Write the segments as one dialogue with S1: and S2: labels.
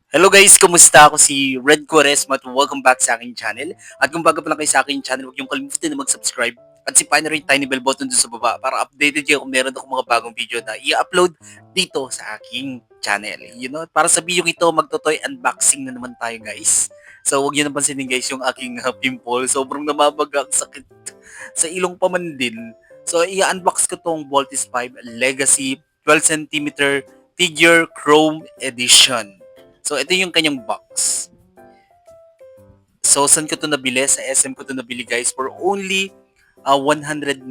S1: Hello guys, kumusta? Ako si Red Quaresma at welcome back sa aking channel. At kung bago pa lang kayo sa aking channel, huwag niyong kalimutan na mag-subscribe at sipahin na rin yung tiny bell button doon sa baba para updated kayo kung meron akong mga bagong video na i-upload dito sa aking channel. Para sa video ito, magtotoy unboxing na naman tayo guys. So huwag niyo napansinin guys yung aking pimple. Sobrang namabaga ang sakit sa ilong pa man din. So i-unbox ko tong Voltis 5 Legacy 12cm Figure Chrome Edition. So, ito yung kanyang box. So, saan ko to nabili? Sa SM ko to nabili guys for only 199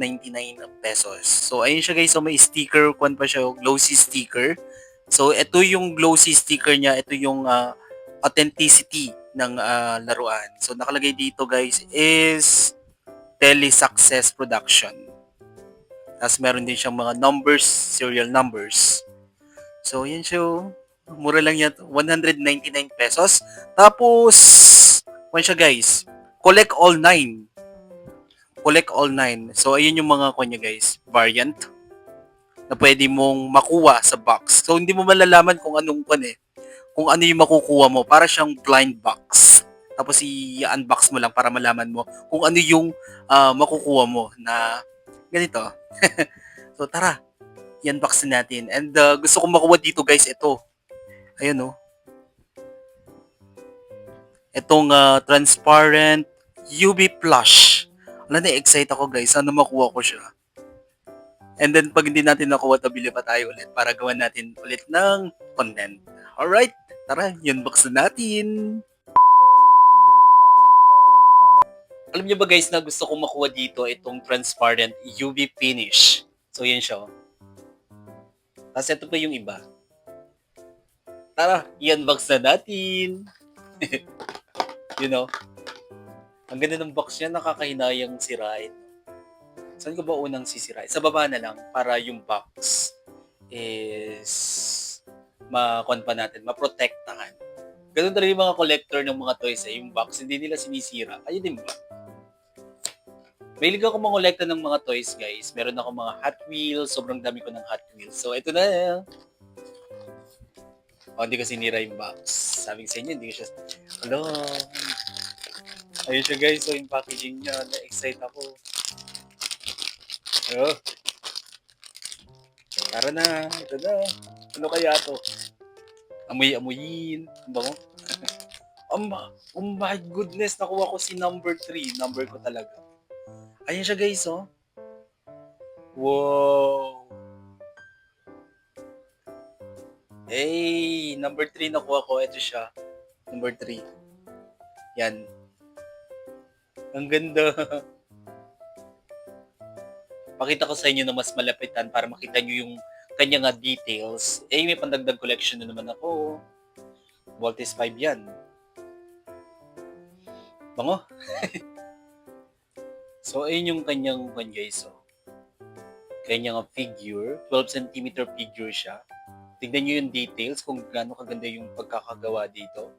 S1: pesos. So, ayun siya guys. So, may sticker. Kwan pa siya, glossy sticker. So, ito yung glossy sticker niya. Ito yung authenticity ng laruan. So, nakalagay dito guys is Telesuccess Production. Tapos, meron din siyang mga numbers, serial numbers. So, yun siya. Mura lang yan. 199 pesos. Tapos, kung siya guys, collect all 9. Collect all 9. So, ayun yung mga kanya guys, variant na pwede mong makuha sa box. So, hindi mo malalaman kung anong kung ano yung makukuha mo. Para siyang blind box. Tapos, i-unbox mo lang para malaman mo kung ano yung makukuha mo na ganito. So, tara, i-unbox natin. And gusto kong makuha dito guys, ito. Ayun oh. Itong transparent UV plush. Wala na-excite ako guys. Sana makuha ko siya. And then pag hindi natin nakuha, tabili pa tayo ulit para gawan natin ulit ng content. Alright, tara, yun box na natin. Alam niyo ba guys na gusto kong makuha dito itong transparent UV finish. So yun siya. Tapos ito pa yung iba. Tara, i-unbox na natin. You know, ang ganda ng box niya, nakakahinayang sirain. Saan ko ba unang sisirain? Sa baba na lang para yung box is ma-con pa natin, maprotektahan. Ganun talaga yung mga collector ng mga toys yung box, hindi nila sinisira. Ayun din ba? Mahilig ako mangolekta ng mga toys, guys. Meron ako mga Hot Wheels, sobrang dami ko ng Hot Wheels. So, ito na. Hindi ko sinira yung box. Sabi ko sa inyo, hindi ko siya... Hello. Ayun siya, guys. So, yung packaging niya, na-excite ako. Oh. Tara na. Ito na. Ano kaya to? Amoy-amoyin. Bango. Oh my goodness. Nakuha ko si number 3. Number ko talaga. Ayan siya guys, oh. Wow. Hey, number 3 nakuha ko. Ito siya. Number 3. Yan. Ang ganda. Pakita ko sa inyo na mas malapitan para makita nyo yung kanya details. May pandagdag collection na naman ako. Voltis 5 yan. Bango. So, ayun yung kanyang guys. So, kanyang figure. 12cm figure siya. Tignan nyo yung details kung gaano kaganda yung pagkakagawa dito.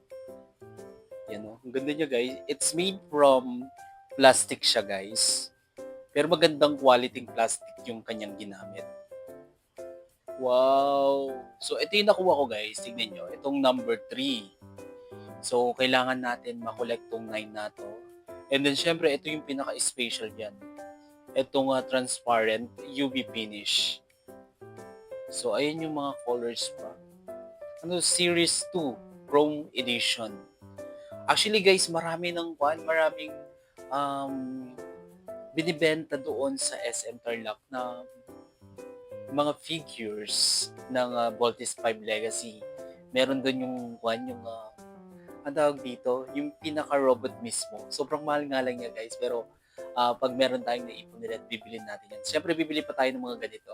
S1: Yan o. Ang ganda niya guys. It's made from plastic siya guys. Pero magandang quality plastic yung kanyang ginamit. Wow! So, ito yung nakuha ko guys. Tignan nyo. Itong number 3. So, kailangan natin makolect tong 9 na to. And then, syempre, ito yung pinaka-special yan. Itong transparent UV finish. So, ayun yung mga colors pa. Series 2, Chrome Edition. Actually, guys, maraming binibenta doon sa SM Tarlac na mga figures ng Voltis 5 Legacy. Meron doon yung ang tawag dito, yung pinaka-robot mismo. Sobrang mahal nga lang niya guys, pero pag meron tayong naipon nila at bibilin natin yan. Siyempre, bibili pa tayo ng mga ganito.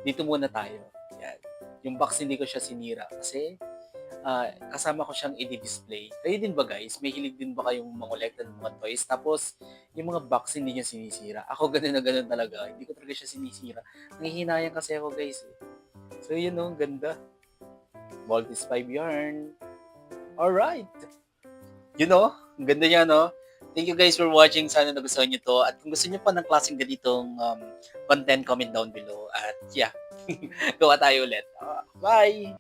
S1: Dito muna tayo. Yan. Yung box hindi ko siya sinira kasi kasama ko siyang i-display. Kayo din ba guys? May hilig din ba kayong mangolekta ng mga toys? Tapos, yung mga box hindi niya sinisira. Ako ganun na ganun talaga. Hindi ko talaga siya sinisira. Nangihinayang kasi ako guys. So, yun o. Ganda. Voltis 5 yarn. Alright. You know, ang ganda niya, no? Thank you guys for watching. Sana nagustuhan nyo to. At kung gusto nyo pa ng klaseng ganitong content, comment down below. At yeah, gawa tayo ulit. Bye!